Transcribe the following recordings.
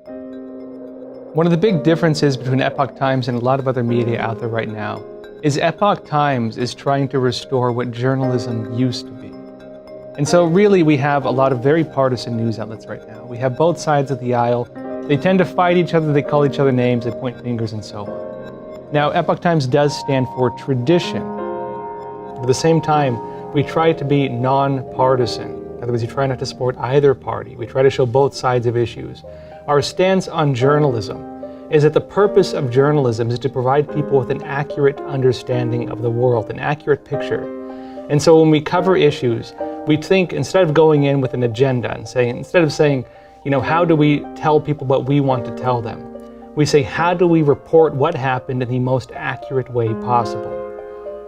One of the big differences between Epoch Times and a lot of other media out there right now is Epoch Times is trying to restore what journalism used to be. And so really we have a lot of very partisan news outlets right now. We have both sides of the aisle. They tend to fight each other, they call each other names, they point fingers and so on. Now Epoch Times does stand for tradition. But at the same time, we try to be non-partisan. In other words, we try not to support either party. We try to show both sides of issues. Our stance on journalism is that the purpose of journalism is to provide people with an accurate understanding of the world, an accurate picture. And so when we cover issues, we think instead of going in with an agenda and saying, instead of saying, how do we tell people what we want to tell them? We say, how do we report what happened in the most accurate way possible?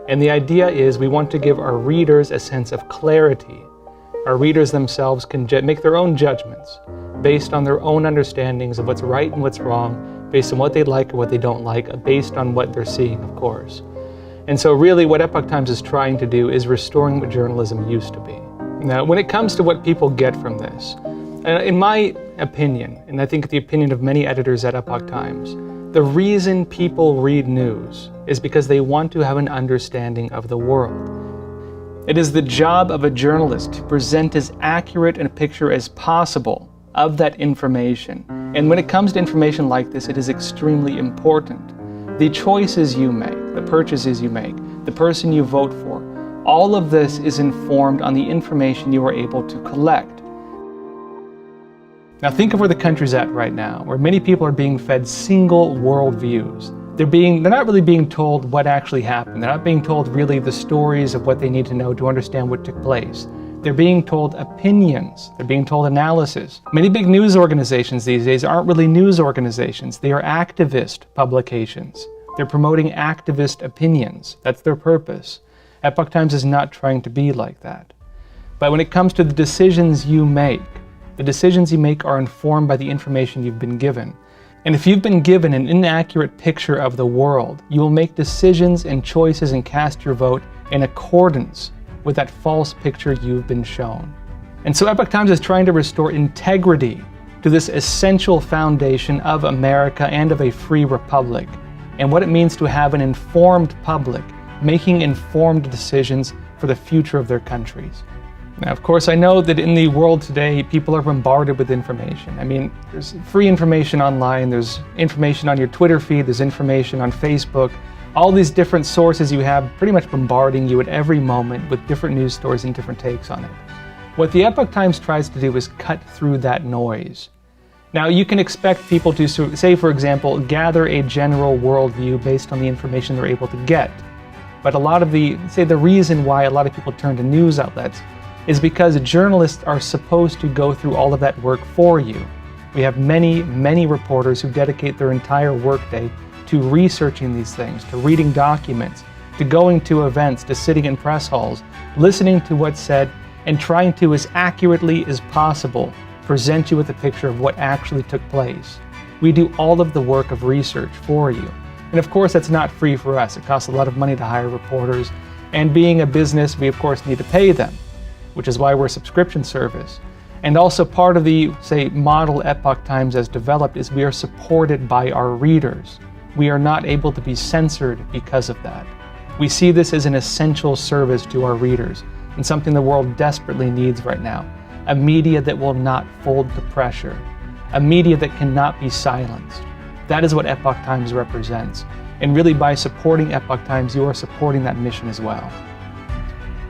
And the idea is we want to give our readers a sense of clarity. Our readers themselves can make their own judgments based on their own understandings of what's right and what's wrong, based on what they like or what they don't like, based on what they're seeing, of course. And so really what Epoch Times is trying to do is restoring what journalism used to be. Now, when it comes to what people get from this, in my opinion, and I think the opinion of many editors at Epoch Times, the reason people read news is because they want to have an understanding of the world. It is the job of a journalist to present as accurate a picture as possible of that information. And when it comes to information like this, it is extremely important. The choices you make, the purchases you make, the person you vote for, all of this is informed on the information you are able to collect. Now think of where the country's at right now, where many people are being fed single worldviews. They're not really being told what actually happened. They're not being told really the stories of what they need to know to understand what took place. They're being told opinions. They're being told analysis. Many big news organizations these days aren't really news organizations. They are activist publications. They're promoting activist opinions. That's their purpose. Epoch Times is not trying to be like that. But when it comes to the decisions you make are informed by the information you've been given. And if you've been given an inaccurate picture of the world, you will make decisions and choices and cast your vote in accordance with that false picture you've been shown. And so Epoch Times is trying to restore integrity to this essential foundation of America and of a free republic, and what it means to have an informed public making informed decisions for the future of their countries. Now, of course, I know that in the world today, people are bombarded with information. I mean, there's free information online, there's information on your Twitter feed, there's information on Facebook, all these different sources you have pretty much bombarding you at every moment with different news stories and different takes on it. What the Epoch Times tries to do is cut through that noise. Now, you can expect people to, say, for example, gather a general worldview based on the information they're able to get. But a lot of the reason why a lot of people turn to news outlets is because journalists are supposed to go through all of that work for you. We have many, many reporters who dedicate their entire workday to researching these things, to reading documents, to going to events, to sitting in press halls, listening to what's said, and trying to, as accurately as possible, present you with a picture of what actually took place. We do all of the work of research for you. And of course, that's not free for us. It costs a lot of money to hire reporters. And being a business, we of course need to pay them, which is why we're a subscription service. And also part of the, model Epoch Times has developed is we are supported by our readers. We are not able to be censored because of that. We see this as an essential service to our readers and something the world desperately needs right now. A media that will not fold to pressure. A media that cannot be silenced. That is what Epoch Times represents. And really by supporting Epoch Times, you are supporting that mission as well.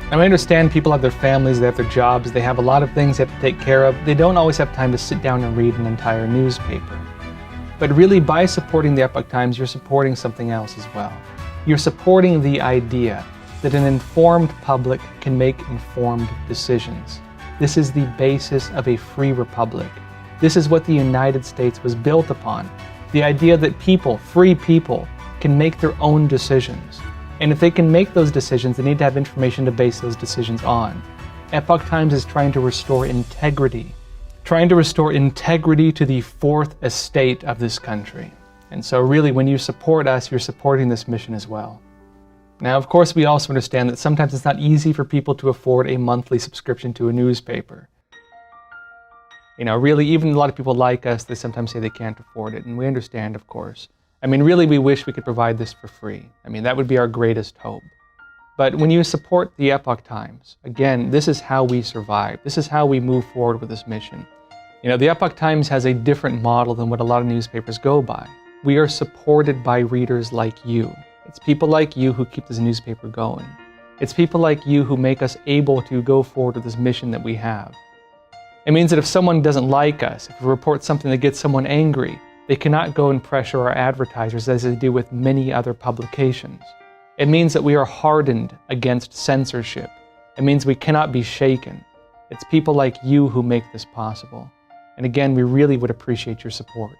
Now I understand people have their families, they have their jobs, they have a lot of things they have to take care of. They don't always have time to sit down and read an entire newspaper. But really by supporting the Epoch Times, you're supporting something else as well. You're supporting the idea that an informed public can make informed decisions. This is the basis of a free republic. This is what the United States was built upon. The idea that people, free people, can make their own decisions. And if they can make those decisions, they need to have information to base those decisions on. Epoch Times is trying to restore integrity. Trying to restore integrity to the fourth estate of this country. And so really, when you support us, you're supporting this mission as well. Now, of course, we also understand that sometimes it's not easy for people to afford a monthly subscription to a newspaper. Really, even a lot of people like us, they sometimes say they can't afford it, and we understand, of course. Really, we wish we could provide this for free. That would be our greatest hope. But when you support the Epoch Times, again, this is how we survive. This is how we move forward with this mission. The Epoch Times has a different model than what a lot of newspapers go by. We are supported by readers like you. It's people like you who keep this newspaper going. It's people like you who make us able to go forward with this mission that we have. It means that if someone doesn't like us, if we report something that gets someone angry, they cannot go and pressure our advertisers as they do with many other publications. It means that we are hardened against censorship. It means we cannot be shaken. It's people like you who make this possible. And again, we really would appreciate your support.